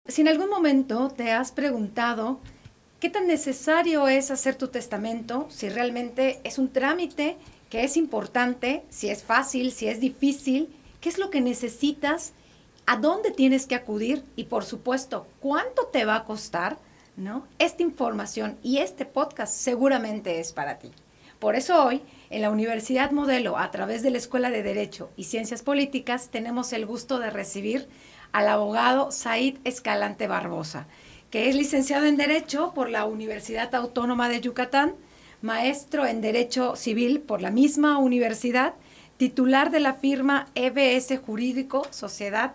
Si en algún momento te has preguntado qué tan necesario es hacer tu testamento, si realmente es un trámite que es importante, si es fácil, si es difícil, qué es lo que necesitas, a dónde tienes que acudir y por supuesto, cuánto te va a costar, ¿no? Esta información y este podcast seguramente es para ti. Por eso hoy, en la Universidad Modelo, a través de la Escuela de Derecho y Ciencias Políticas, tenemos el gusto de recibir al abogado Said Escalante Barbosa, que es licenciado en Derecho por la Universidad Autónoma de Yucatán, maestro en Derecho Civil por la misma universidad, titular de la firma EBS Jurídico, Sociedad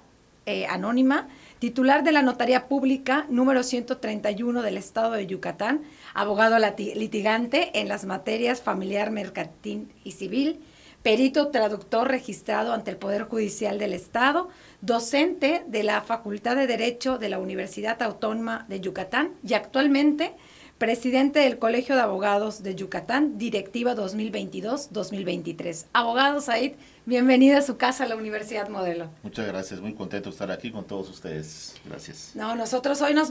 Anónima, titular de la Notaría Pública número 131 del Estado de Yucatán, abogado litigante en las materias familiar, mercantil y civil, perito traductor registrado ante el Poder Judicial del Estado, docente de la Facultad de Derecho de la Universidad Autónoma de Yucatán y actualmente presidente del Colegio de Abogados de Yucatán, directiva 2022-2023. Abogado Said, bienvenido a su casa, a la Universidad Modelo. Muchas gracias, muy contento de estar aquí con todos ustedes. Gracias. No, nosotros hoy la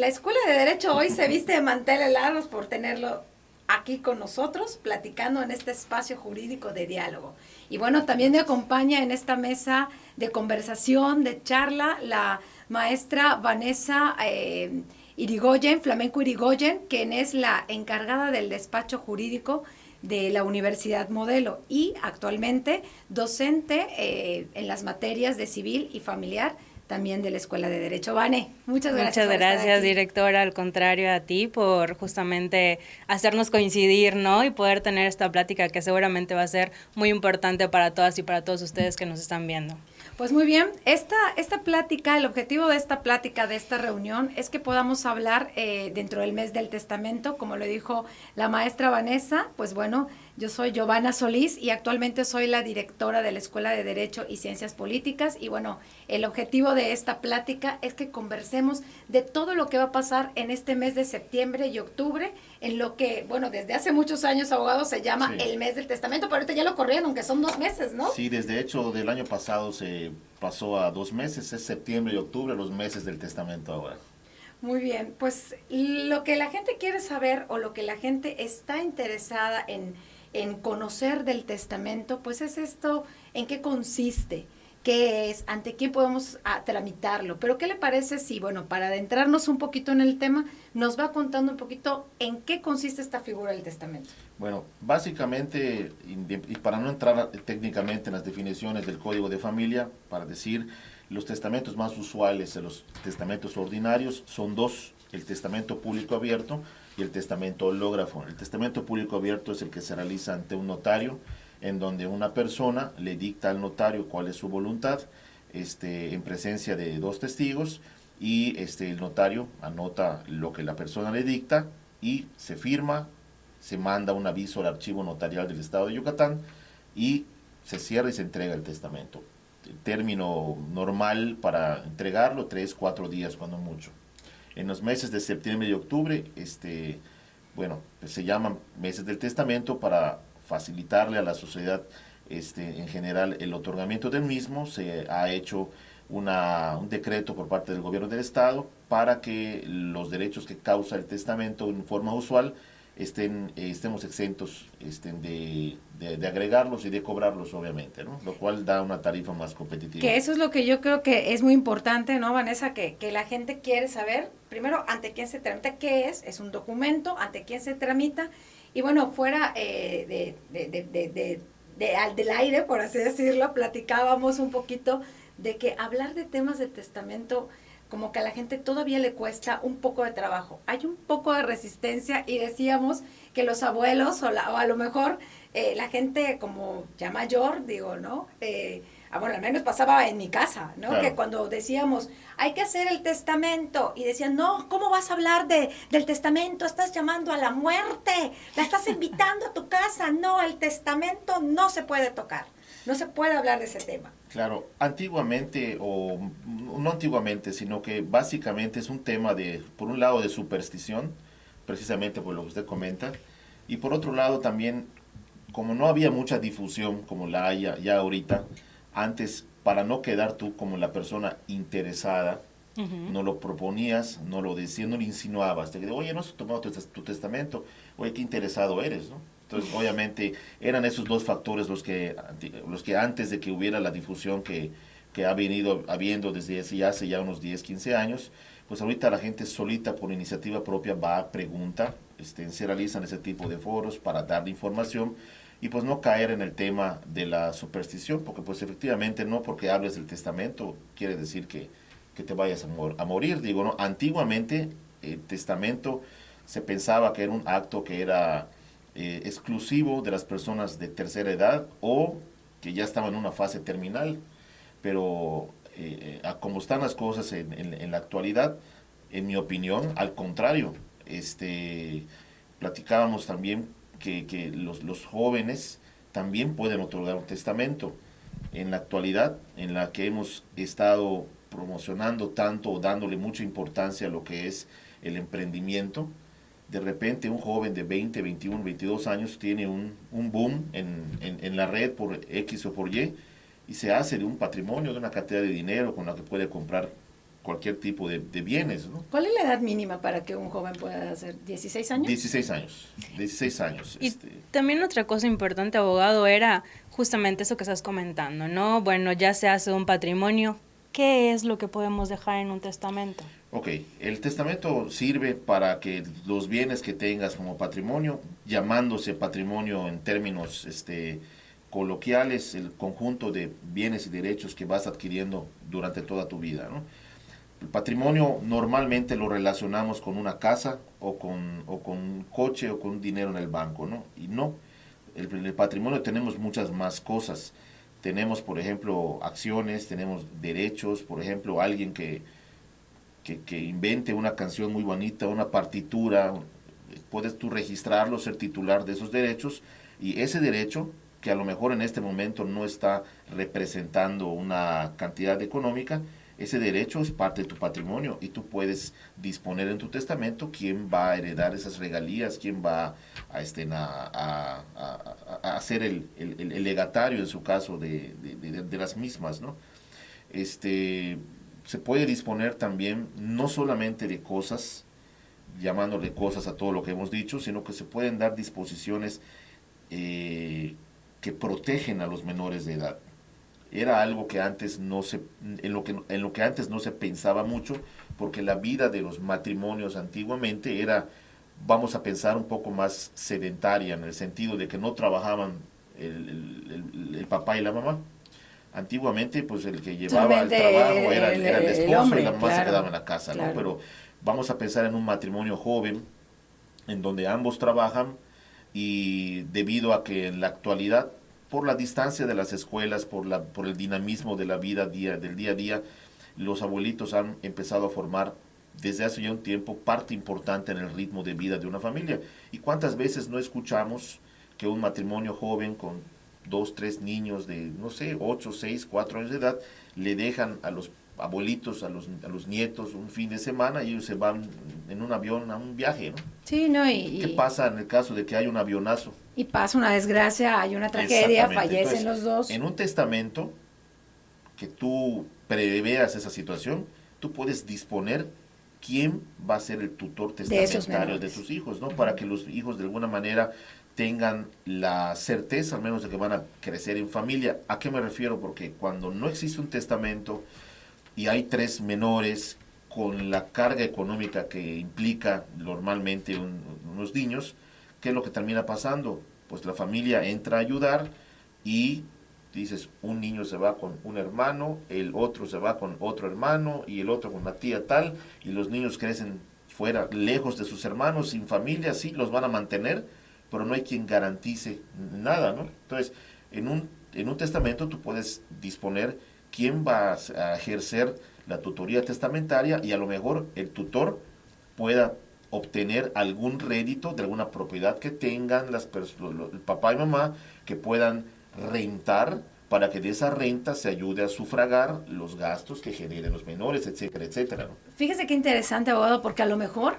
Escuela de Derecho hoy se viste de manteles largos por tenerlo aquí con nosotros, platicando en este espacio jurídico de diálogo. Y bueno, también me acompaña en esta mesa de conversación, de charla, la maestra Vanessa Irigoyen, Flamenco Irigoyen, quien es la encargada del despacho jurídico de la Universidad Modelo y actualmente docente en las materias de civil y familiar también de la Escuela de Derecho. Vane, muchas gracias. Muchas gracias, directora, al contrario a ti por justamente hacernos coincidir, ¿no? Y poder tener esta plática que seguramente va a ser muy importante para todas y para todos ustedes que nos están viendo. Pues muy bien, esta plática, el objetivo de esta plática, de esta reunión, es que podamos hablar dentro del mes del testamento, como lo dijo la maestra Vanessa, pues bueno, yo soy Giovanna Solís y actualmente soy la directora de la Escuela de Derecho y Ciencias Políticas y bueno, el objetivo de esta plática es que conversemos de todo lo que va a pasar en este mes de septiembre y octubre, en lo que, bueno, desde hace muchos años, abogados, se llama el mes del testamento, pero ahorita ya lo corrieron, aunque son 2 meses, ¿no? Sí, desde hecho del año pasado se pasó a 2 meses, es septiembre y octubre, los meses del testamento ahora. Muy bien, pues lo que la gente quiere saber o lo que la gente está interesada en conocer del testamento, pues es esto, en qué consiste, qué es, ante quién podemos tramitarlo. Pero ¿qué le parece si, bueno, para adentrarnos un poquito en el tema, nos va contando un poquito en qué consiste esta figura del testamento? Bueno, básicamente, y para no entrar técnicamente en las definiciones del Código de Familia, para decir, los testamentos más usuales de los testamentos ordinarios son dos: el testamento público abierto y el testamento hológrafo. El testamento público abierto es el que se realiza ante un notario, en donde una persona le dicta al notario cuál es su voluntad, en presencia de 2 testigos, y el notario anota lo que la persona le dicta y se firma, se manda un aviso al archivo notarial del Estado de Yucatán y se cierra y se entrega el testamento. El término normal para entregarlo, 3-4 días cuando mucho. En los meses de septiembre y octubre, bueno, pues se llaman meses del testamento para facilitarle a la sociedad en general el otorgamiento del mismo. Se ha hecho un decreto por parte del gobierno del Estado para que los derechos que causa el testamento en forma usual estemos exentos de agregarlos y de cobrarlos, obviamente, ¿no? Lo cual da una tarifa más competitiva. Que eso es lo que yo creo que es muy importante, ¿no, Vanessa? Que la gente quiere saber, primero, ante quién se tramita, qué es un documento, ante quién se tramita, y bueno, fuera del aire, por así decirlo, platicábamos un poquito de que hablar de temas de testamento como que a la gente todavía le cuesta un poco de trabajo. Hay un poco de resistencia y decíamos que los abuelos o a lo mejor la gente como ya mayor, digo, ¿no? Bueno, al menos pasaba en mi casa, ¿no? Claro. Que cuando decíamos, hay que hacer el testamento, y decían, no, ¿cómo vas a hablar del testamento? Estás llamando a la muerte, la estás invitando a tu casa. No, el testamento no se puede tocar, no se puede hablar de ese tema. Claro, antiguamente, o no antiguamente, sino que básicamente es un tema por un lado, de superstición, precisamente por lo que usted comenta, y por otro lado también, como no había mucha difusión como la hay ya ahorita, antes, para no quedar tú como la persona interesada no lo proponías, no lo decías, no lo insinuabas. Te digo, oye, no has tomado tu testamento, oye, qué interesado eres, ¿no? Entonces, obviamente, eran esos dos factores los que antes de que hubiera la difusión que ha venido habiendo desde hace ya unos 10, 15 años, pues ahorita la gente solita, por iniciativa propia, va a preguntar, se realizan ese tipo de foros para dar información y pues no caer en el tema de la superstición, porque pues efectivamente no porque hables del testamento quiere decir que te vayas a morir. Digo, ¿no? Antiguamente el testamento se pensaba que era un acto que era exclusivo de las personas de tercera edad o que ya estaban en una fase terminal, pero a como están las cosas en la actualidad, en mi opinión, al contrario, platicábamos también que los jóvenes también pueden otorgar un testamento. En la actualidad, en la que hemos estado promocionando tanto o dándole mucha importancia a lo que es el emprendimiento, de repente un joven de 20, 21, 22 años tiene un boom en la red por X o por y se hace de un patrimonio, de una cantidad de dinero con la que puede comprar cualquier tipo de bienes, ¿no? ¿Cuál es la edad mínima para que un joven pueda hacer 16 años? 16 años, 16 años. Y también otra cosa importante, abogado, era justamente eso que estás comentando, ¿no? Bueno, ya se hace un patrimonio, ¿qué es lo que podemos dejar en un testamento? Ok, el testamento sirve para que los bienes que tengas como patrimonio, llamándose patrimonio en términos coloquiales, el conjunto de bienes y derechos que vas adquiriendo durante toda tu vida, ¿no? El patrimonio normalmente lo relacionamos con una casa o con un coche o con dinero en el banco, ¿no? Y no, en el patrimonio tenemos muchas más cosas. Tenemos, por ejemplo, acciones, tenemos derechos, por ejemplo, alguien que invente una canción muy bonita, una partitura, puedes tú registrarlo, ser titular de esos derechos, y ese derecho, que a lo mejor en este momento no está representando una cantidad económica, ese derecho es parte de tu patrimonio y tú puedes disponer en tu testamento quién va a heredar esas regalías, quién va a ser el legatario en su caso de las mismas, ¿no? Se puede disponer también no solamente de cosas, llamándole cosas a todo lo que hemos dicho, sino que se pueden dar disposiciones que protegen a los menores de edad. Era algo que antes en lo que antes no se pensaba mucho, porque la vida de los matrimonios antiguamente era, vamos a pensar, un poco más sedentaria, en el sentido de que no trabajaban el papá y la mamá. Antiguamente, pues el que llevaba el trabajo era el esposo hombre, y la mamá claro, se quedaba en la casa, claro. ¿No? Pero vamos a pensar en un matrimonio joven, en donde ambos trabajan, y debido a que en la actualidad, por la distancia de las escuelas, por el dinamismo de la vida del día a día, los abuelitos han empezado a formar desde hace ya un tiempo parte importante en el ritmo de vida de una familia. ¿Y cuántas veces no escuchamos que un matrimonio joven con 2, 3 niños de, no sé, 8, 6, 4 años de edad, le dejan a los abuelitos, a los nietos un fin de semana y ellos se van en un avión a un viaje, ¿no? Sí, ¿no? ¿Qué pasa en el caso de que hay un avionazo? Y pasa una desgracia, hay una tragedia, fallecen los dos. En un testamento que tú preveas esa situación, tú puedes disponer quién va a ser el tutor testamentario de tus hijos, ¿no? Para que los hijos de alguna manera tengan la certeza, al menos, de que van a crecer en familia. ¿A qué me refiero? Porque cuando no existe un testamento y hay 3 menores, con la carga económica que implica normalmente unos niños, ¿qué es lo que termina pasando? Pues la familia entra a ayudar y dices, un niño se va con un hermano, el otro se va con otro hermano y el otro con una tía tal, y los niños crecen fuera, lejos de sus hermanos, sin familia. Sí, los van a mantener, pero no hay quien garantice nada, ¿no? Entonces, en un testamento tú puedes disponer quién va a ejercer la tutoría testamentaria, y a lo mejor el tutor pueda obtener algún rédito de alguna propiedad que tengan el papá y mamá, que puedan rentar, para que de esa renta se ayude a sufragar los gastos que generen los menores, etcétera, etcétera, ¿no? Fíjese qué interesante, abogado, porque a lo mejor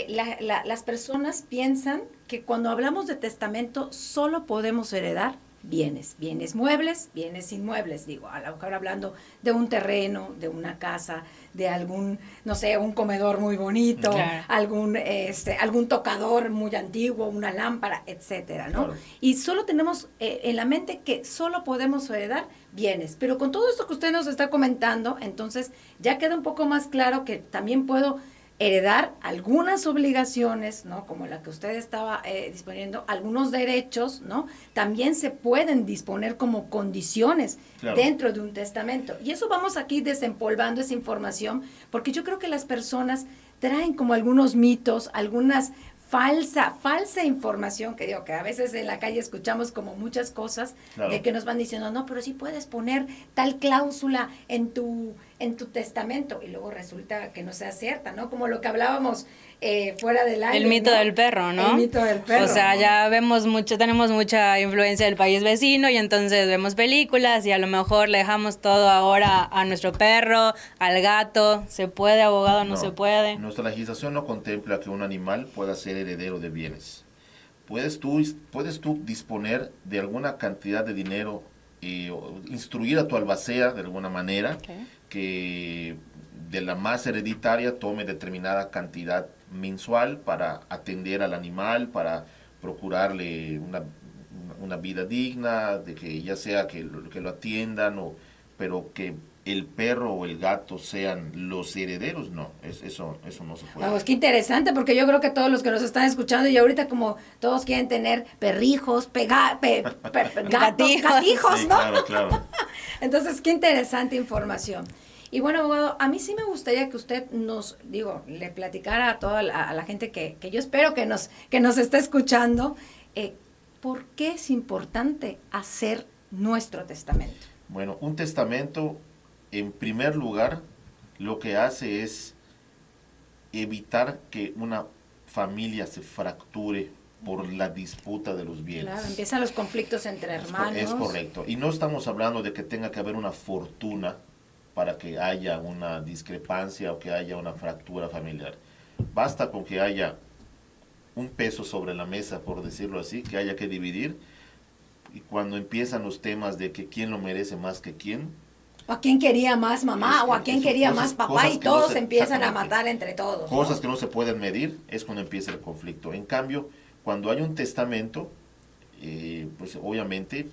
las personas piensan que cuando hablamos de testamento solo podemos heredar bienes muebles, bienes inmuebles, digo, a lo mejor hablando de un terreno, de una casa, de algún, no sé, un comedor muy bonito, Claro. algún tocador muy antiguo, una lámpara, etcétera, ¿no? Claro. Y solo tenemos en la mente que solo podemos heredar bienes, pero con todo esto que usted nos está comentando, entonces ya queda un poco más claro que también puedo heredar algunas obligaciones, ¿no? Como la que usted estaba disponiendo, algunos derechos, ¿no? También se pueden disponer como condiciones Claro. dentro de un testamento. Y eso vamos aquí desempolvando esa información, porque yo creo que las personas traen como algunos mitos, algunas falsa información, que digo que a veces en la calle escuchamos como muchas cosas, Claro. de que nos van diciendo, no, pero sí puedes poner tal cláusula en tu testamento, y luego resulta que no sea cierta, ¿no? Como lo que hablábamos fuera del aire, El mito ¿no? del perro, ¿no? El mito del perro. O sea, ya vemos mucho, tenemos mucha influencia del país vecino y entonces vemos películas y a lo mejor le dejamos todo ahora a nuestro perro, al gato. ¿Se puede, abogado? No se puede. Nuestra legislación no contempla que un animal pueda ser heredero de bienes. Puedes tú disponer de alguna cantidad de dinero, o instruir a tu albacea de alguna manera, Okay. que de la masa hereditaria tome determinada cantidad mensual para atender al animal, para procurarle una vida digna, de que ya sea que lo atiendan, pero que el perro o el gato sean los herederos, no, eso no se puede. Vamos, qué interesante, porque yo creo que todos los que nos están escuchando y ahorita como todos quieren tener perrijos, gatijos, Sí, ¿no? claro. Entonces, qué interesante información. Y bueno, abogado, a mí sí me gustaría que usted le platicara a toda la gente que yo espero que nos esté escuchando, ¿por qué es importante hacer nuestro testamento? Bueno, un testamento, en primer lugar, lo que hace es evitar que una familia se fracture por la disputa de los bienes. Claro, empiezan los conflictos entre hermanos. Es correcto. Y no estamos hablando de que tenga que haber una fortuna para que haya una discrepancia o que haya una fractura familiar. Basta con que haya un peso sobre la mesa, por decirlo así, que haya que dividir. Y cuando empiezan los temas de que quién lo merece más que quién, o a quién quería más mamá, o a quién quería más papá, y todos se empiezan a matar entre todos. Cosas que no se pueden medir, es cuando empieza el conflicto. En cambio, cuando hay un testamento, pues obviamente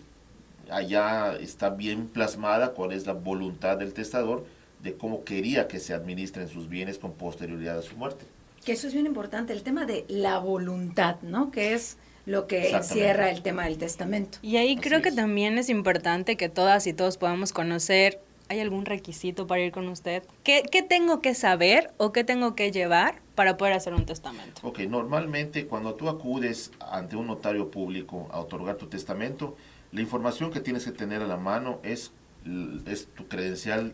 allá está bien plasmada cuál es la voluntad del testador de cómo quería que se administren sus bienes con posterioridad a su muerte. Que eso es bien importante, el tema de la voluntad, ¿no? Que es lo que Exactamente. encierra el tema del testamento. Y ahí Así creo que es. también es importante que todas y todos podamos conocer. ¿Hay algún requisito para ir con usted? ¿Qué tengo que saber o qué tengo que llevar para poder hacer un testamento? Ok, normalmente cuando tú acudes ante un notario público a otorgar tu testamento, la información que tienes que tener a la mano es tu credencial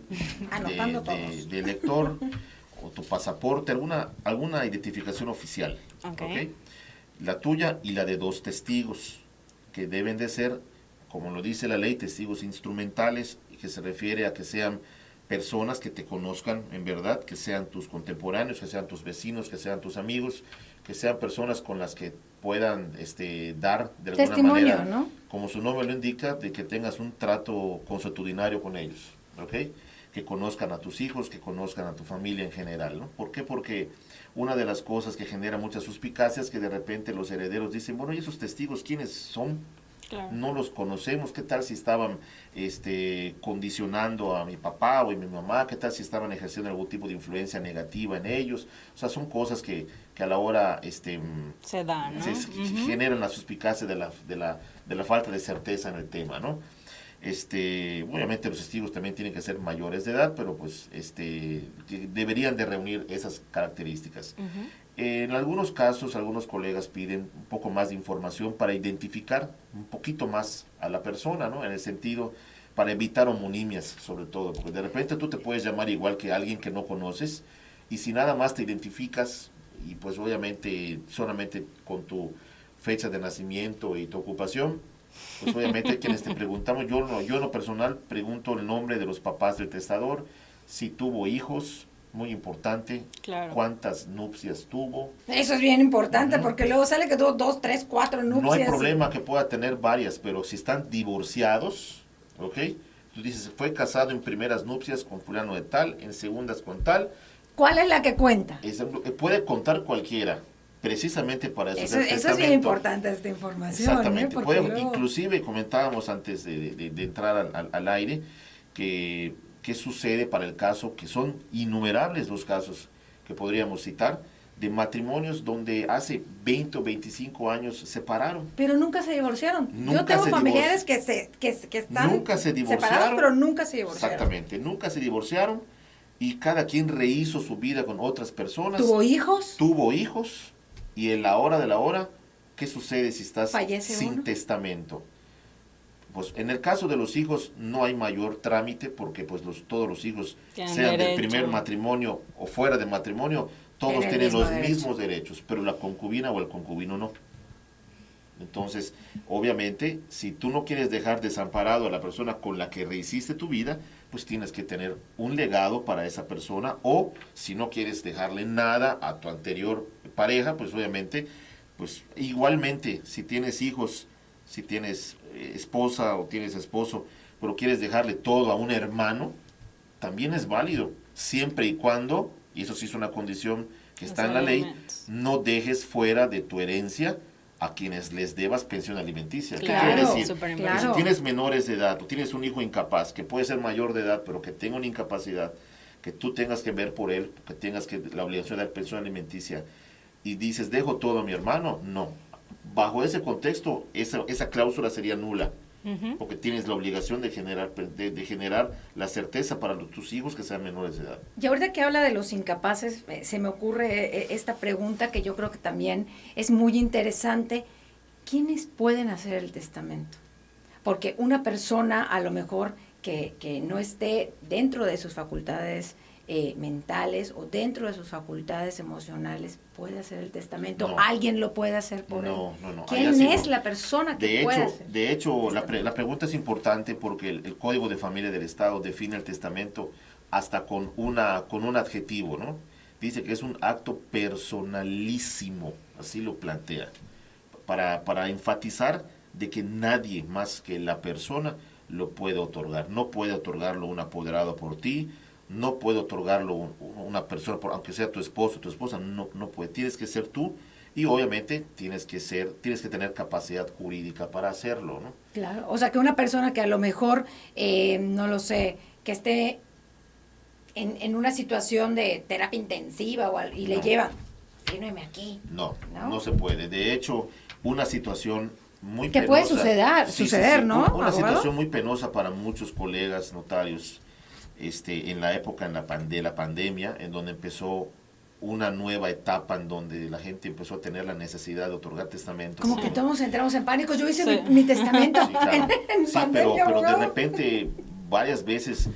Anotando todos. de elector o tu pasaporte, alguna identificación oficial. Ok. ¿Ok? La tuya y la de 2 testigos, que deben de ser, como lo dice la ley, testigos instrumentales, y que se refiere a que sean personas que te conozcan en verdad, que sean tus contemporáneos, que sean tus vecinos, que sean tus amigos, que sean personas con las que puedan dar de alguna Testimonio, manera, ¿no? como su nombre lo indica, de que tengas un trato consuetudinario con ellos, ¿ok? Que conozcan a tus hijos, que conozcan a tu familia en general, ¿no? ¿Por qué? Porque una de las cosas que genera muchas suspicacias es que de repente los herederos dicen, bueno, ¿y esos testigos quiénes son? Claro. No los conocemos. ¿Qué tal si estaban condicionando a mi papá o a mi mamá? ¿Qué tal si estaban ejerciendo algún tipo de influencia negativa en ellos? O sea, son cosas que a la hora Se da, ¿no? generan la suspicacia de la falta de certeza en el tema, ¿no? Obviamente los testigos también tienen que ser mayores de edad, pero pues deberían de reunir esas características. En algunos casos, algunos colegas piden un poco más de información para identificar un poquito más a la persona, ¿no? En el sentido, para evitar homonimias, sobre todo, porque de repente tú te puedes llamar igual que alguien que no conoces, y si nada más te identificas, y pues obviamente solamente con tu fecha de nacimiento y tu ocupación, pues obviamente quienes te preguntamos, yo en lo personal pregunto el nombre de los papás del testador, si tuvo hijos, muy importante, Claro. cuántas nupcias tuvo. Eso es bien importante porque luego sale que tuvo 2, 3, 4 nupcias. No hay problema que pueda tener varias, pero si están divorciados, ¿ok? Tú dices, fue casado en primeras nupcias con fulano de tal, en segundas con tal. ¿Cuál es la que cuenta? Puede contar cualquiera, precisamente para eso. Eso es bien importante, esta información. Exactamente. Porque luego... Inclusive comentábamos antes de entrar al aire que qué sucede para el caso, que son innumerables los casos que podríamos citar, de matrimonios donde hace 20 o 25 años se separaron. Pero nunca se divorciaron. Nunca Yo tengo se familiares que están nunca se divorciaron, separados, pero nunca se divorciaron. Exactamente, nunca se divorciaron y cada quien rehizo su vida con otras personas. ¿Tuvo hijos? Tuvo hijos y en la hora de la hora, ¿qué sucede si estás ¿Fallece sin uno? testamento? Pues en el caso de los hijos no hay mayor trámite porque pues todos los hijos, Tienen sean del derecho. primer matrimonio o fuera de matrimonio, todos Tienen tienen los derecho. mismos derechos, pero la concubina o el concubino no. Entonces, obviamente, si tú no quieres dejar desamparado a la persona con la que rehiciste tu vida, pues tienes que tener un legado para esa persona, o si no quieres dejarle nada a tu anterior pareja, pues obviamente, pues igualmente, si tienes hijos, si tienes esposa o tienes esposo, pero quieres dejarle todo a un hermano, también es válido, siempre y cuando, y eso sí es una condición que está en la ley, no dejes fuera de tu herencia a quienes les debas pensión alimenticia. ¿Qué Claro, quiere decir? súper Que importante. si tienes menores de edad, o tienes un hijo incapaz, que puede ser mayor de edad, pero que tenga una incapacidad, que tú tengas que ver por él, que tengas la obligación de dar pensión alimenticia, y dices, dejo todo a mi hermano, no. Bajo ese contexto, esa cláusula sería nula, porque tienes la obligación de generar la certeza para tus hijos que sean menores de edad. Y ahorita que habla de los incapaces, se me ocurre esta pregunta que yo creo que también es muy interesante. ¿Quiénes pueden hacer el testamento? Porque una persona a lo mejor que no esté dentro de sus facultades mentales o dentro de sus facultades emocionales puede hacer el testamento. No. ¿Alguien lo puede hacer por él? No. ¿Quién Allá sí es no. la persona que puede hacer? De hecho, la pregunta es importante porque el Código de Familia del Estado define el testamento hasta con un adjetivo, ¿no? Dice que es un acto personalísimo, así lo plantea, para enfatizar de que nadie más que la persona lo puede otorgar. No puede otorgarlo un apoderado por ti, no puede otorgarlo una persona, aunque sea tu esposo o tu esposa, no puede. Tienes que ser tú y obviamente tienes que tener capacidad jurídica para hacerlo, ¿no? Claro, o sea que una persona que a lo mejor, no lo sé, que esté en una situación de terapia intensiva y le llevan, fírmeme aquí. No se puede. De hecho, una situación muy que penosa. Puede suceder, ¿no? Una ¿Abogado? situación muy penosa para muchos colegas notarios en la época de la pandemia, en donde empezó una nueva etapa en donde la gente empezó a tener la necesidad de otorgar testamentos. Como que todos entramos en pánico. Yo hice Sí. mi testamento Sí, claro. en Sí, pandemia, pero de abogado. repente varias veces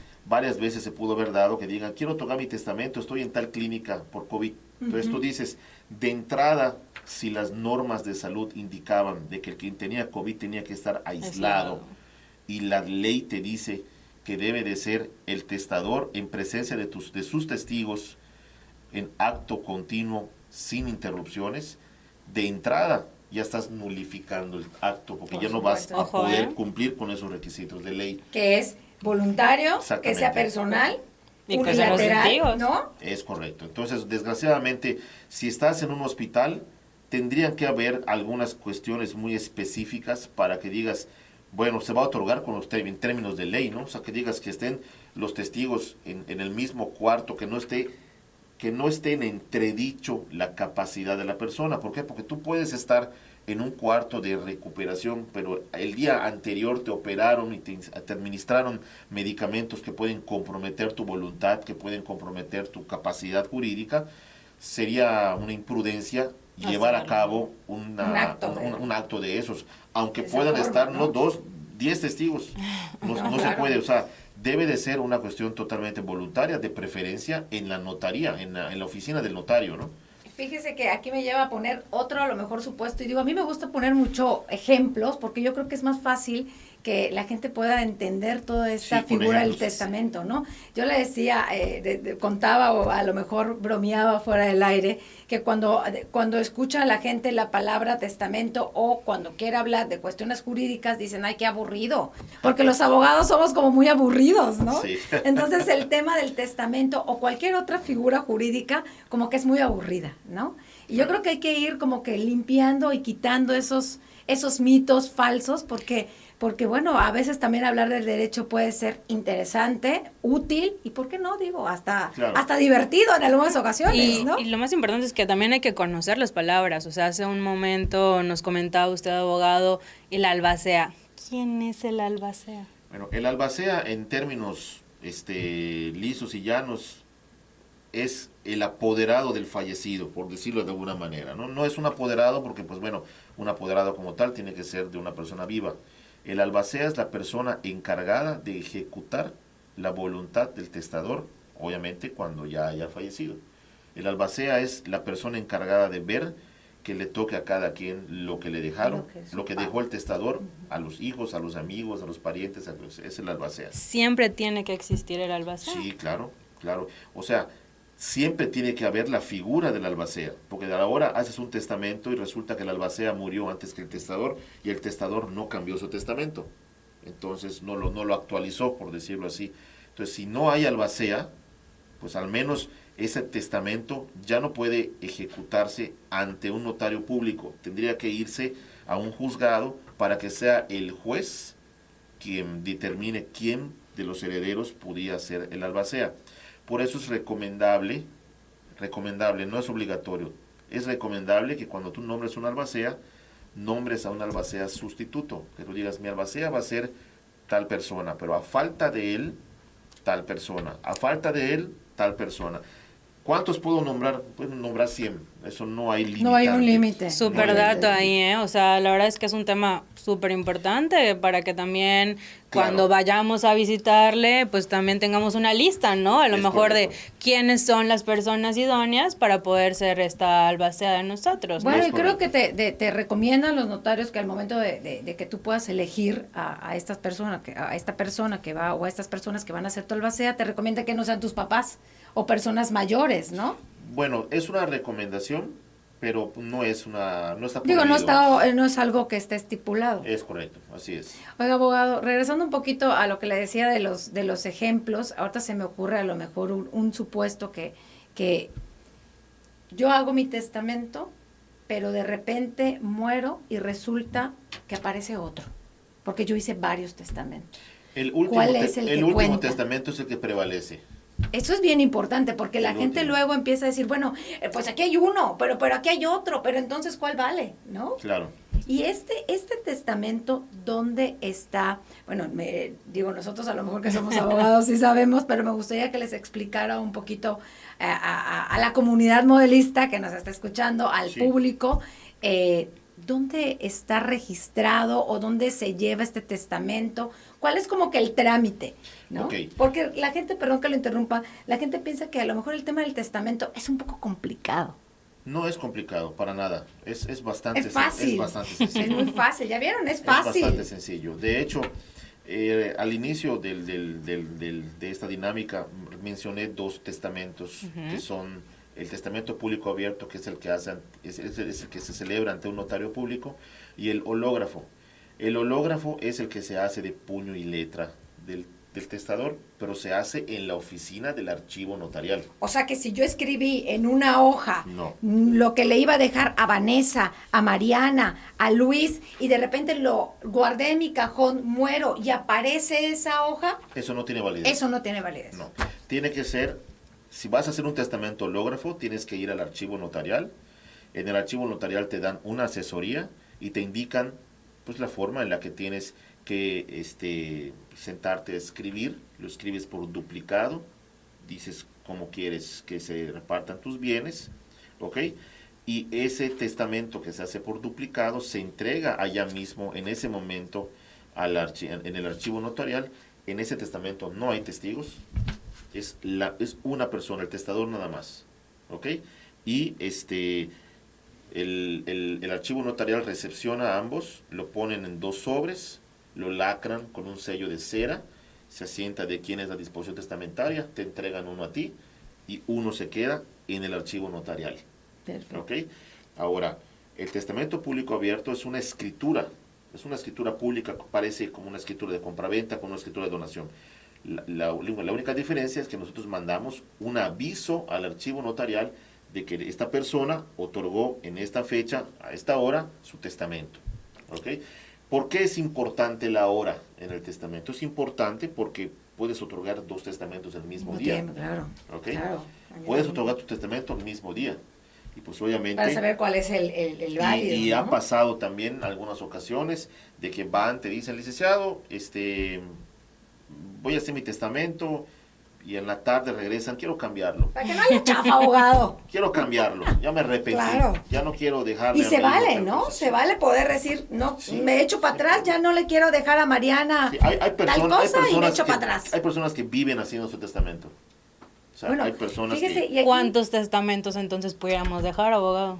se pudo haber dado que digan, quiero otorgar mi testamento, estoy en tal clínica por COVID. Entonces tú dices, de entrada, si las normas de salud indicaban de que el que tenía COVID tenía que estar aislado, y la ley te dice que debe de ser el testador en presencia de sus testigos en acto continuo, sin interrupciones, de entrada ya estás nulificando el acto, porque Por ya no vas supuesto. a Ojo, poder ¿eh? cumplir con esos requisitos de ley. Que es voluntario, que Exactamente. sea personal, Y que sean unilateral, positivos. ¿no? Es correcto. Entonces, desgraciadamente, si estás en un hospital, tendrían que haber algunas cuestiones muy específicas para que digas, bueno, se va a otorgar con usted en términos de ley, ¿no? O sea, que digas que estén los testigos en el mismo cuarto, que no esté en entredicho la capacidad de la persona. ¿Por qué? Porque tú puedes estar en un cuarto de recuperación, pero el día anterior te operaron y te administraron medicamentos que pueden comprometer tu voluntad, que pueden comprometer tu capacidad jurídica. Sería una imprudencia llevar a cabo un acto de esos, aunque de esa puedan forma, estar ¿no? 10 testigos, no se claro. puede, o sea, debe de ser una cuestión totalmente voluntaria, de preferencia en la notaría, en la oficina del notario, ¿no? Fíjese que aquí me lleva a poner otro, a lo mejor, supuesto, y digo, a mí me gusta poner mucho ejemplos, porque yo creo que es más fácil que la gente pueda entender toda esta Sí, con figura del ejemplos. testamento, ¿no? Yo le decía, contaba o a lo mejor bromeaba fuera del aire, que cuando escucha a la gente la palabra testamento o cuando quiere hablar de cuestiones jurídicas, dicen, ay, qué aburrido, porque los abogados somos como muy aburridos, ¿no? Sí. Entonces el tema del testamento o cualquier otra figura jurídica como que es muy aburrida, ¿no? Y yo creo que hay que ir como que limpiando y quitando esos mitos falsos, porque bueno, a veces también hablar del derecho puede ser interesante, útil y, ¿por qué no? Digo, hasta divertido en algunas ocasiones, ¿no? Y lo más importante es que también hay que conocer las palabras. O sea, hace un momento nos comentaba usted, abogado, el albacea. ¿Quién es el albacea? Bueno, el albacea en términos lisos y llanos es el apoderado del fallecido, por decirlo de alguna manera, ¿no? No es un apoderado porque, pues bueno, un apoderado como tal tiene que ser de una persona viva. El albacea es la persona encargada de ejecutar la voluntad del testador, obviamente cuando ya haya fallecido. El albacea es la persona encargada de ver que le toque a cada quien lo que le dejaron, lo que dejó el testador, a los hijos, a los amigos, a los parientes, es el albacea. ¿Siempre tiene que existir el albacea? Sí, claro, claro. O sea, siempre tiene que haber la figura del albacea, porque de ahora haces un testamento y resulta que el albacea murió antes que el testador y el testador no cambió su testamento. Entonces no lo actualizó, por decirlo así. Entonces, si no hay albacea, pues al menos ese testamento ya no puede ejecutarse ante un notario público. Tendría que irse a un juzgado para que sea el juez quien determine quién de los herederos podía ser el albacea. Por eso es recomendable, no es obligatorio, es recomendable que cuando tú nombres un albacea, nombres a un albacea sustituto, que tú digas, mi albacea va a ser tal persona, pero a falta de él, tal persona, a falta de él, tal persona. ¿Cuántos puedo nombrar? Puedo nombrar 100, eso no hay límite. No hay un límite. Súper No hay dato límite. ahí, ¿eh? O sea, la verdad es que es un tema súper importante para que también Claro. cuando vayamos a visitarle, pues también tengamos una lista, ¿no? A lo Es mejor correcto. de quiénes son las personas idóneas para poder ser esta albacea de nosotros, ¿no? Bueno, Es y creo que correcto. te recomiendan los notarios que al momento de que tú puedas elegir a estas personas, a esta persona que va, o a estas personas que van a hacer tu albacea, te recomienda que no sean tus papás o personas mayores, ¿no? Bueno, es una recomendación, pero no está Digo, prohibido. no es algo que esté estipulado. Es correcto, así es. Oiga, abogado, regresando un poquito a lo que le decía de los ejemplos, ahorita se me ocurre a lo mejor un supuesto que yo hago mi testamento, pero de repente muero y resulta que aparece otro, porque yo hice varios testamentos. ¿Cuál es el que último cuenta? testamento es el que prevalece. Eso es bien importante, porque la El gente último. luego empieza a decir, bueno, pues aquí hay uno, pero aquí hay otro, pero entonces ¿cuál vale? ¿No? Claro. Y este testamento, ¿dónde está? Bueno, digo, nosotros a lo mejor que somos abogados sí sabemos, pero me gustaría que les explicara un poquito a la comunidad modelista que nos está escuchando, al Sí. público, ¿dónde está registrado o dónde se lleva este testamento? ¿Cuál es como que el trámite? ¿No? Ok. Porque la gente, perdón que lo interrumpa, la gente piensa que a lo mejor el tema del testamento es un poco complicado. No es complicado, para nada. Es bastante Es fácil. Es bastante sencillo. Es muy fácil, ¿ya vieron? Es Es fácil. bastante sencillo. De hecho, al inicio de esta dinámica mencioné dos testamentos que son el testamento público abierto, que es el que es el que se celebra ante un notario público, y el hológrafo. El hológrafo es el que se hace de puño y letra del testador, pero se hace en la oficina del archivo notarial. O sea que si yo escribí en una hoja No. lo que le iba a dejar a Vanessa, a Mariana, a Luis, y de repente lo guardé en mi cajón, muero y aparece esa hoja, Eso no tiene validez. eso no tiene validez. No. Tiene que ser, si vas a hacer un testamento hológrafo, tienes que ir al archivo notarial. En el archivo notarial te dan una asesoría y te indican pues la forma en la que tienes que sentarte a escribir. Lo escribes por duplicado, dices cómo quieres que se repartan tus bienes, ¿ok? Y ese testamento que se hace por duplicado se entrega allá mismo, en ese momento, en el archivo notarial. En ese testamento no hay testigos, es una persona, el testador nada más, ¿ok? Y el archivo notarial recepciona a ambos, lo ponen en 2 sobres, lo lacran con un sello de cera, se asienta de quién es la disposición testamentaria, te entregan uno a ti y uno se queda en el archivo notarial. Perfecto. ¿Ok? Ahora, el testamento público abierto es una escritura pública, parece como una escritura de compraventa, como una escritura de donación. La única diferencia es que nosotros mandamos un aviso al archivo notarial de que esta persona otorgó en esta fecha, a esta hora, su testamento. ¿Ok? ¿Por qué es importante la hora en el testamento? Es importante porque puedes otorgar 2 testamentos el mismo día. Tiempo, claro. ¿Ok? Claro. Puedes otorgar tu testamento el mismo día. Y pues obviamente... Para saber cuál es el válido. Y ¿no? ha pasado también algunas ocasiones de que van, te dicen, licenciado, voy a hacer mi testamento, y en la tarde regresan, quiero cambiarlo. Para que no haya chafa, abogado. Quiero cambiarlo, ya me arrepentí, Claro. ya no quiero dejarle Y a se mi hijo vale, tal ¿no? cosa. Se vale poder decir, no, Sí, me echo para sí, atrás, claro. ya no le quiero dejar a Mariana Sí, hay personas y me echo que, para atrás. hay personas que viven haciendo su testamento. O sea, Bueno, hay personas fíjese, que y aquí- ¿Cuántos testamentos entonces pudiéramos dejar, abogado?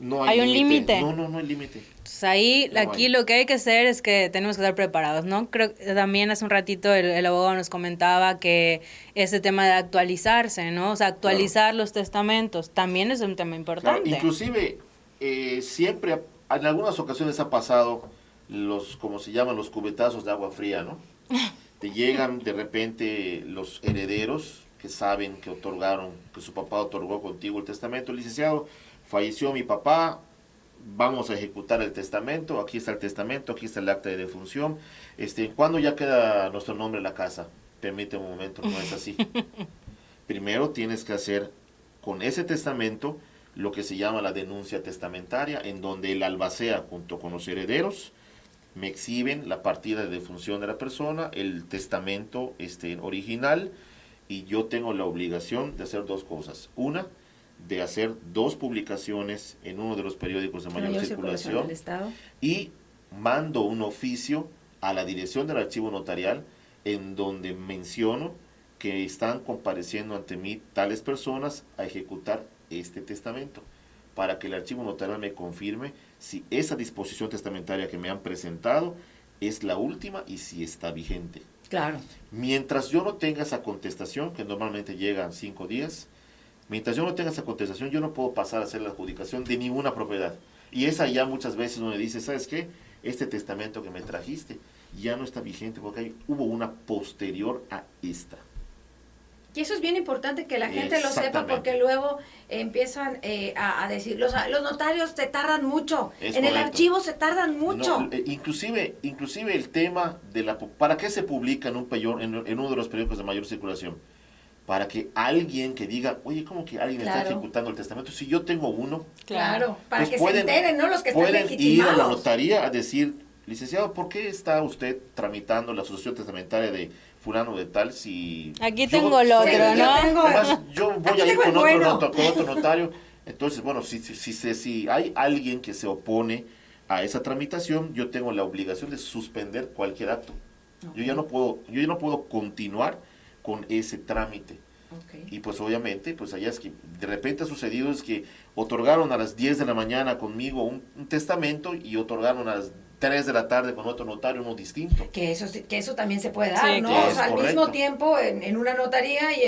no hay un límite? No hay límite. Pues ahí, No aquí hay. lo que hay que hacer es que tenemos que estar preparados, ¿no? Creo que también hace un ratito el abogado nos comentaba que ese tema de actualizarse, ¿no? O sea, actualizar los testamentos también es un tema Claro, importante. inclusive, siempre, en algunas ocasiones ha pasado como se llaman, los cubetazos de agua fría, ¿no? Te llegan de repente los herederos que saben que que su papá otorgó contigo el testamento. Licenciado, falleció mi papá, vamos a ejecutar el testamento, aquí está el testamento, aquí está el acta de defunción. ¿Cuándo ya queda nuestro nombre en la casa? Permíteme un momento, no es así. Primero tienes que hacer con ese testamento lo que se llama la denuncia testamentaria, en donde el albacea junto con los herederos me exhiben la partida de defunción de la persona, el testamento original, y yo tengo la obligación de hacer 2 cosas. Una, de hacer 2 publicaciones en uno de los periódicos de mayor circulación del Estado. y mando un oficio a la dirección del archivo notarial en donde menciono que están compareciendo ante mí tales personas a ejecutar este testamento, para que el archivo notarial me confirme si esa disposición testamentaria que me han presentado es la última y si está vigente. Claro. Mientras yo no tenga esa contestación, que normalmente llegan 5 días, mientras yo no tenga esa contestación, yo no puedo pasar a hacer la adjudicación de ninguna propiedad. Y es allá muchas veces donde dice, ¿sabes qué? Este testamento que me trajiste ya no está vigente porque hubo una posterior a esta. Y eso es bien importante que la gente lo sepa, Exactamente. porque luego empiezan a decir, los notarios se tardan mucho, Es en el correcto. archivo se tardan mucho. No, inclusive el tema de ¿para qué se publica en en uno de los periódicos de mayor circulación? Para que alguien que diga, oye, ¿cómo que alguien está Claro. ejecutando el testamento? Si yo tengo uno, Claro, para pues que se enteren, ¿no? Los que están pueden ir a la legitimados. notaría a decir, licenciado, ¿por qué está usted tramitando la asociación testamentaria de fulano de tal si... Aquí yo- tengo el otro, Sí, ¿no? yo tengo- Además, yo voy Aquí a ir tengo el con otro, bueno. con otro notario. Entonces, bueno, si hay alguien que se opone a esa tramitación, yo tengo la obligación de suspender cualquier acto. Yo ya no puedo continuar con ese trámite. Ok. Y pues obviamente, pues allá es que de repente ha sucedido es que otorgaron a las 10 de la mañana conmigo un testamento y otorgaron a las 3 de la tarde con otro notario, uno distinto. Que eso también se puede dar, Sí, ¿no? claro. O sea, al Es mismo correcto. tiempo en una notaría y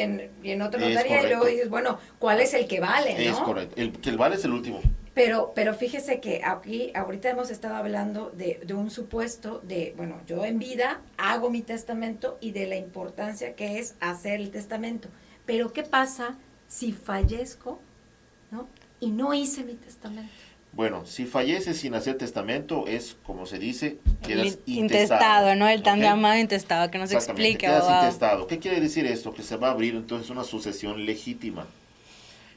en otra Es notaría, y luego correcto. dices, bueno, ¿cuál es el que vale, no? Es correcto. Que el vale es el último. Pero fíjese que aquí, ahorita hemos estado hablando de un supuesto de, bueno, yo en vida hago mi testamento y de la importancia que es hacer el testamento. Pero ¿qué pasa si fallezco, ¿no? Y no hice mi testamento. Bueno, si falleces sin hacer testamento, es como se dice, quedas El intestado, ¿no? El tan ¿ok? llamado intestado, que nos Exactamente, explique, quedas abogado. intestado. ¿Qué quiere decir esto? Que se va a abrir entonces una sucesión legítima.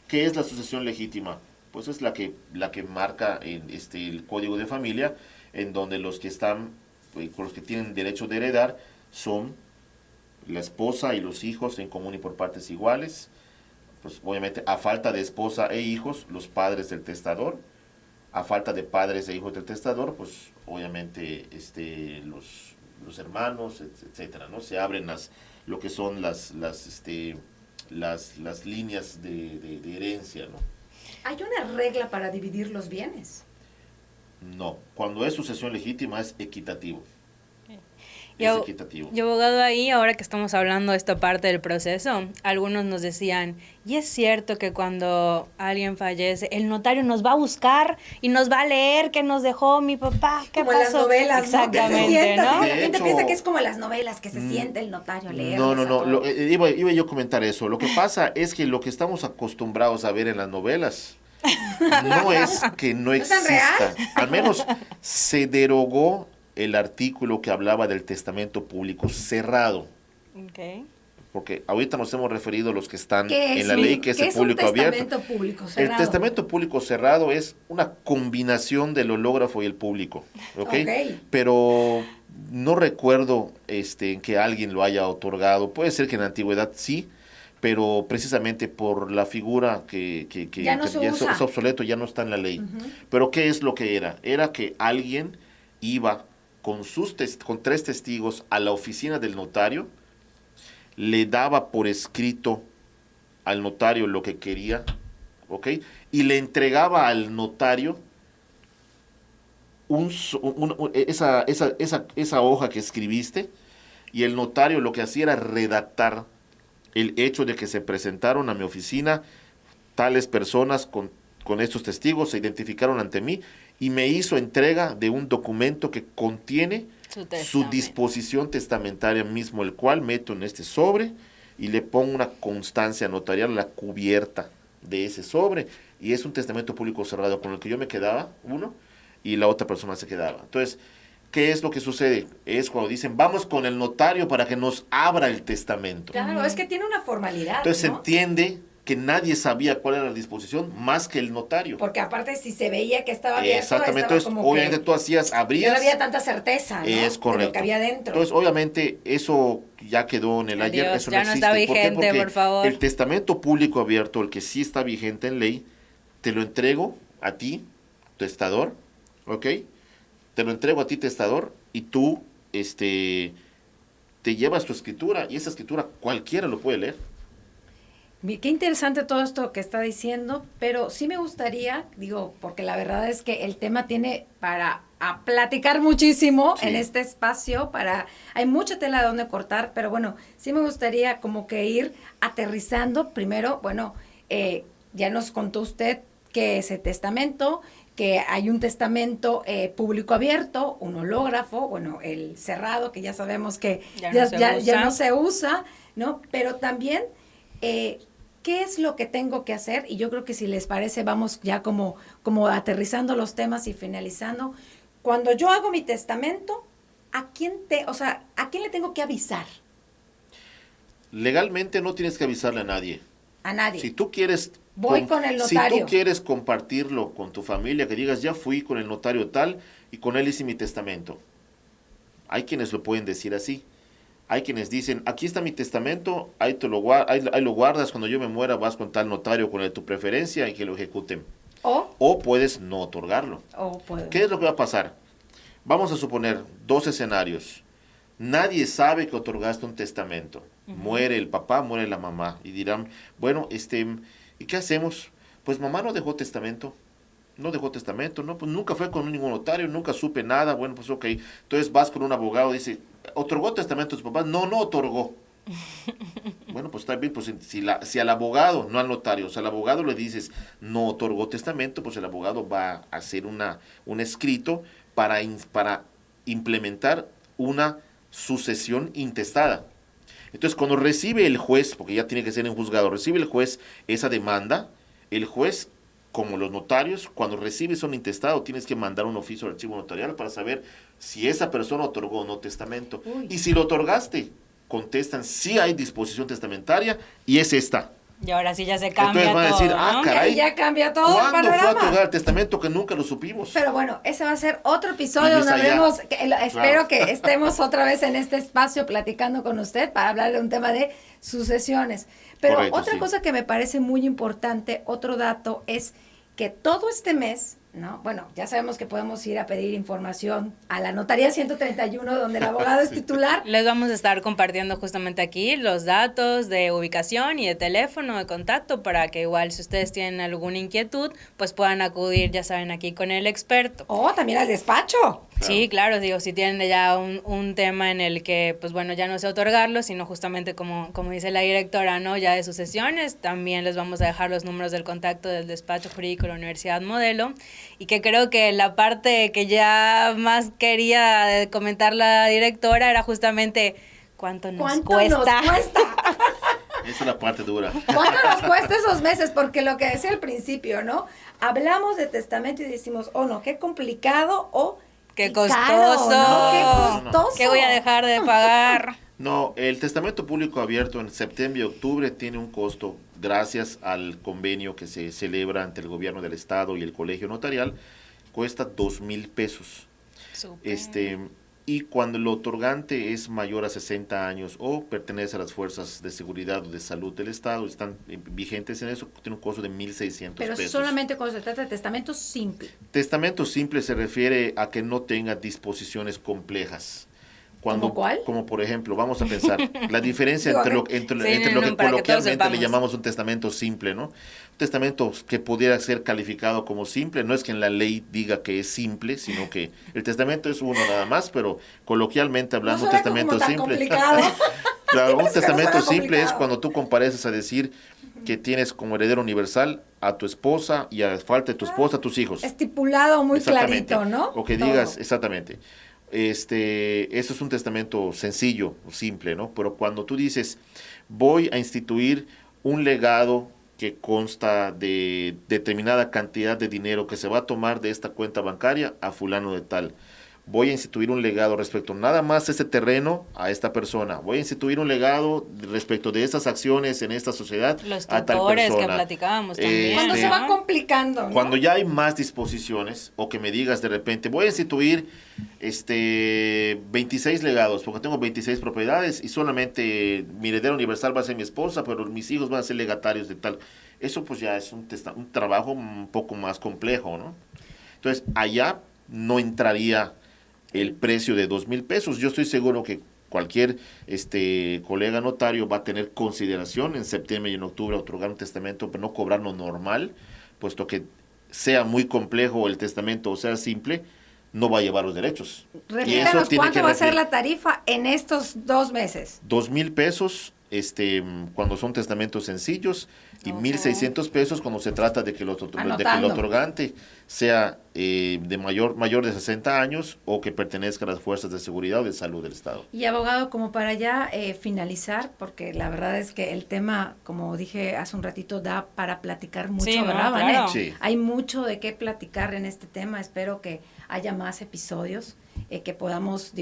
¿Qué es la sucesión legítima? Pues es la que marca el Código de Familia, en donde los que están, con los que tienen derecho de heredar, son la esposa y los hijos en común y por partes iguales. Pues obviamente a falta de esposa e hijos, los padres del testador. A falta de padres e hijos del testador, pues obviamente los hermanos, etcétera, ¿no? Se abren lo que son las líneas de herencia, ¿no? Hay una regla para dividir los bienes. No, cuando es sucesión legítima es equitativo. Y, es equitativo. Y abogado, ahí, ahora que estamos hablando de esta parte del proceso, algunos nos decían, y es cierto que cuando alguien fallece, el notario nos va a buscar y nos va a leer que nos dejó mi papá, ¿qué como pasó? Las novelas, exactamente, ¿no? Que se sienta, ¿no? La gente hecho, piensa que es como las novelas, que se siente el notario a leer. No, iba yo a comentar eso. Lo que pasa es que lo que estamos acostumbrados a ver en las novelas no es que no ¿No es tan exista. Al menos se derogó el artículo que hablaba del testamento público cerrado. Okay. Porque ahorita nos hemos referido a los que están ¿Qué en la ley, que es el público abierto. ¿Qué es un testamento público cerrado? El testamento público cerrado es una combinación del hológrafo y el público, ¿ok? Pero no recuerdo en que alguien lo haya otorgado. Puede ser que en la antigüedad sí, pero precisamente por la figura que ya no es obsoleto, ya no está en la ley. Pero ¿qué es lo que era? Era que alguien iba con 3 testigos a la oficina del notario, le daba por escrito al notario lo que quería, ¿ok? Y le entregaba al notario esa hoja que escribiste, y el notario lo que hacía era redactar el hecho de que se presentaron a mi oficina tales personas con estos testigos, se identificaron ante mí, y me hizo entrega de un documento que contiene su disposición testamentaria mismo, el cual meto en este sobre y le pongo una constancia notarial en la cubierta de ese sobre, y es un testamento público cerrado con el que yo me quedaba, uno, y la otra persona se quedaba. Entonces, ¿qué es lo que sucede? Es cuando dicen, vamos con el notario para que nos abra el testamento. Claro, es que tiene una formalidad, Entonces, ¿no? se entiende que nadie sabía cuál era la disposición más que el notario. Porque aparte, si se veía que estaba abierto, exactamente, estaba entonces como obviamente tú abrías. No había tanta certeza, ¿no? Es correcto. De lo que había dentro. Entonces, obviamente, eso ya quedó en el ayer, eso ya no no existe. está vigente, ¿Por qué? por favor. El testamento público abierto, el que sí está vigente en ley, te lo entrego a ti, testador, ¿ok? Te lo entrego a ti, testador, y tú, te llevas tu escritura, y esa escritura cualquiera lo puede leer. Qué interesante todo esto que está diciendo, pero sí me gustaría, porque la verdad es que el tema tiene para platicar muchísimo en este espacio, hay mucha tela de donde cortar, pero bueno, sí me gustaría como que ir aterrizando. Primero, bueno, ya nos contó usted qué es el testamento, que hay un testamento público abierto, un hológrafo, bueno, el cerrado, que ya sabemos que ya no se usa, ¿no? Pero también, ¿qué es lo que tengo que hacer? Y yo creo que si les parece, vamos ya como aterrizando los temas y finalizando. Cuando yo hago mi testamento, ¿a quién le tengo que avisar? Legalmente no tienes que avisarle a nadie. A nadie. Si tú quieres... Voy con el notario. Si tú quieres compartirlo con tu familia, que digas, ya fui con el notario tal y con él hice mi testamento. Hay quienes lo pueden decir así. Hay quienes dicen, aquí está mi testamento, ahí lo guardas, cuando yo me muera vas con tal notario, con el de tu preferencia, y que lo ejecuten. O puedes no otorgarlo. ¿Qué es lo que va a pasar? Vamos a suponer 2 escenarios. Nadie sabe que otorgaste un testamento. Muere el papá, muere la mamá. Y dirán, bueno, ¿y qué hacemos? Pues mamá no dejó testamento. No dejó testamento, ¿no? Pues nunca fue con ningún notario, nunca supe nada. Bueno, pues ok. Entonces vas con un abogado, dice, ¿otorgó testamento a su papá? No otorgó. Bueno, pues está bien, pues si al abogado, no al notario, al abogado le dices, no otorgó testamento, pues el abogado va a hacer un escrito para implementar una sucesión intestada. Entonces, cuando recibe el juez, porque ya tiene que ser en juzgado, recibe el juez esa demanda, el juez, como los notarios, cuando recibes un intestado, tienes que mandar un oficio al archivo notarial para saber si esa persona otorgó o no testamento. Y si lo otorgaste, contestan si hay disposición testamentaria y es esta. Y ahora sí ya se cambia. Entonces van a decir, ¿no? caray, ya cambia todo el ¿cuándo panorama? fue a otorgar el testamento que nunca lo supimos? Pero bueno, ese va a ser otro episodio donde hablemos, espero que estemos otra vez en este espacio platicando con usted para hablar de un tema de sucesiones. Pero correcto, otra cosa que me parece muy importante, otro dato, es que todo este mes, ¿no? Bueno, ya sabemos que podemos ir a pedir información a la Notaría 131, donde el abogado es titular. Les vamos a estar compartiendo justamente aquí los datos de ubicación y de teléfono de contacto para que igual si ustedes tienen alguna inquietud, pues puedan acudir, ya saben, aquí con el experto. También al despacho. Sí, claro, digo, si tienen ya un tema en el que, pues bueno, ya no sé otorgarlo, sino justamente como dice la directora, ¿no? Ya de sucesiones, también les vamos a dejar los números del contacto del despacho jurídico de la Universidad Modelo, y que creo que la parte que ya más quería comentar la directora era justamente cuánto nos cuesta. Esa es la parte dura. ¿Cuánto nos cuesta esos meses? Porque lo que decía al principio, ¿no? Hablamos de testamento y decimos, oh no, qué complicado o qué costoso. costoso. ¿No? Qué costoso. ¿Qué voy a dejar de pagar? No, el testamento público abierto en septiembre y octubre tiene un costo gracias al convenio que se celebra ante el gobierno del estado y el colegio notarial, cuesta 2,000 pesos. Súper. Y cuando el otorgante es mayor a 60 años o pertenece a las fuerzas de seguridad o de salud del estado, están vigentes en eso, tiene un costo de 1,600 Pero pesos. solamente cuando se trata de testamento simple. Testamento simple se refiere a que no tenga disposiciones complejas. ¿Cómo cuál? Como por ejemplo, vamos a pensar, la diferencia entre lo que para que coloquialmente todos le sepamos. llamamos un testamento simple, ¿no? Un testamento que pudiera ser calificado como simple, no es que en la ley diga que es simple, sino que el testamento es uno nada más, pero coloquialmente hablando, No un suena como testamento tan simple. complicado. Claro, un Pero testamento suena simple es complicado. cuando tú compareces a decir que tienes como heredero universal a tu esposa y a falta de tu esposa a tus hijos. Estipulado muy Exactamente. clarito, ¿no? O que Todo. digas, exactamente. Eso es un testamento sencillo, simple, ¿no? Pero cuando tú dices, voy a instituir un legado que consta de determinada cantidad de dinero que se va a tomar de esta cuenta bancaria a fulano de tal. Voy a instituir un legado respecto nada más este terreno a esta persona. Voy a instituir un legado respecto de estas acciones en esta sociedad Los a tal tutores persona. que platicábamos también. Cuando se ¿no? va complicando, ¿no? Cuando ya hay más disposiciones, o que me digas de repente, voy a instituir 26 legados, porque tengo 26 propiedades y solamente mi heredero universal va a ser mi esposa, pero mis hijos van a ser legatarios de tal. Eso pues ya es un trabajo un poco más complejo, ¿no? Entonces, allá no entraría el precio de 2,000 pesos. Yo estoy seguro que cualquier colega notario va a tener consideración en septiembre y en octubre a otorgar un testamento, pero no cobrar lo normal, puesto que sea muy complejo el testamento o sea simple, no va a llevar los derechos. Repítanos, ¿cuánto va a ser la tarifa en estos 2 meses? 2,000 pesos cuando son testamentos sencillos y 1,600 pesos cuando se trata de que el otorgante sea de mayor de 60 años o que pertenezca a las fuerzas de seguridad o de salud del Estado. Y abogado, como para ya finalizar, porque la verdad es que el tema, como dije hace un ratito, da para platicar mucho, Sí, ¿verdad, no, Vané? claro. Sí. Hay mucho de qué platicar en este tema. Espero que haya más episodios que podamos,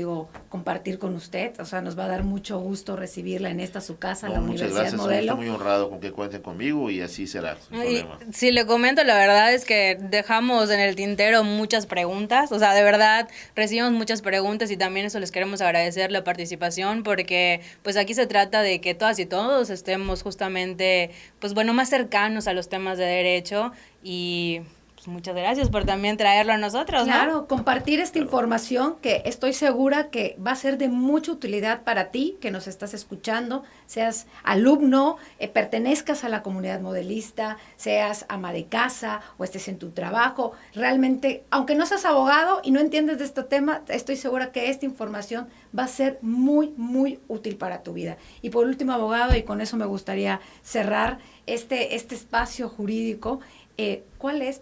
compartir con usted. O sea, nos va a dar mucho gusto recibirla en esta su casa, la Muchas Universidad gracias, Modelo. estoy muy honrado con que cuenten conmigo y así será, sin problema. Si le comento, la verdad es que dejamos en el tintero muchas preguntas, o sea, de verdad recibimos muchas preguntas y también eso les queremos agradecer la participación porque pues aquí se trata de que todas y todos estemos justamente, pues bueno, más cercanos a los temas de derecho y pues muchas gracias por también traerlo a nosotros, ¿no? Claro, compartir esta información que estoy segura que va a ser de mucha utilidad para ti, que nos estás escuchando, seas alumno, pertenezcas a la comunidad modelista, seas ama de casa o estés en tu trabajo. Realmente, aunque no seas abogado y no entiendes de este tema, estoy segura que esta información va a ser muy, muy útil para tu vida. Y por último, abogado, y con eso me gustaría cerrar este espacio jurídico,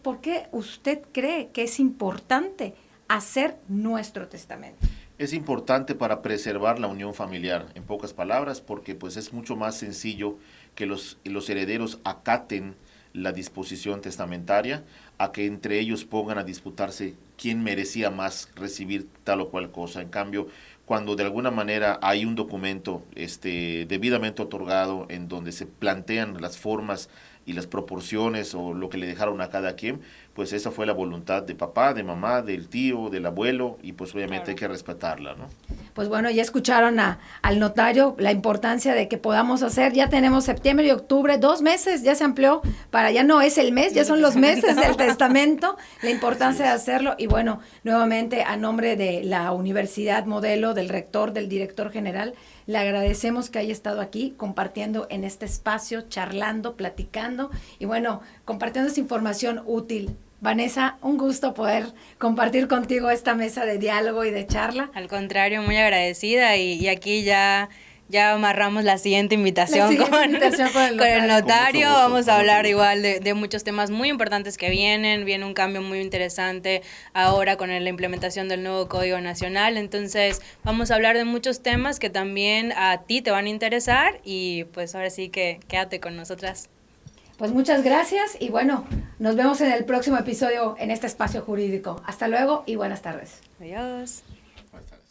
¿por qué usted cree que es importante hacer nuestro testamento? Es importante para preservar la unión familiar, en pocas palabras, porque pues es mucho más sencillo que los herederos acaten la disposición testamentaria a que entre ellos pongan a disputarse quién merecía más recibir tal o cual cosa. En cambio, cuando de alguna manera hay un documento debidamente otorgado en donde se plantean las formas y las proporciones o lo que le dejaron a cada quien, pues esa fue la voluntad de papá, de mamá, del tío, del abuelo, y pues obviamente hay que respetarla, ¿no? Pues bueno, ya escucharon al notario la importancia de que podamos hacer, ya tenemos septiembre y octubre, 2 meses, ya se amplió, ya no es el mes, ya son los meses del testamento, la importancia de hacerlo, y bueno, nuevamente a nombre de la Universidad Modelo, del rector, del director general, le agradecemos que haya estado aquí compartiendo en este espacio, charlando, platicando y bueno, compartiendo esa información útil Vanessa, un gusto poder compartir contigo esta mesa de diálogo y de charla. Al contrario, muy agradecida y aquí ya amarramos la siguiente invitación, con el notario. Gusto, vamos a hablar igual de muchos temas muy importantes que viene un cambio muy interesante ahora con la implementación del nuevo Código Nacional, entonces vamos a hablar de muchos temas que también a ti te van a interesar y pues ahora sí que quédate con nosotras. Pues muchas gracias y bueno, nos vemos en el próximo episodio en este espacio jurídico. Hasta luego y buenas tardes. Adiós. Buenas tardes.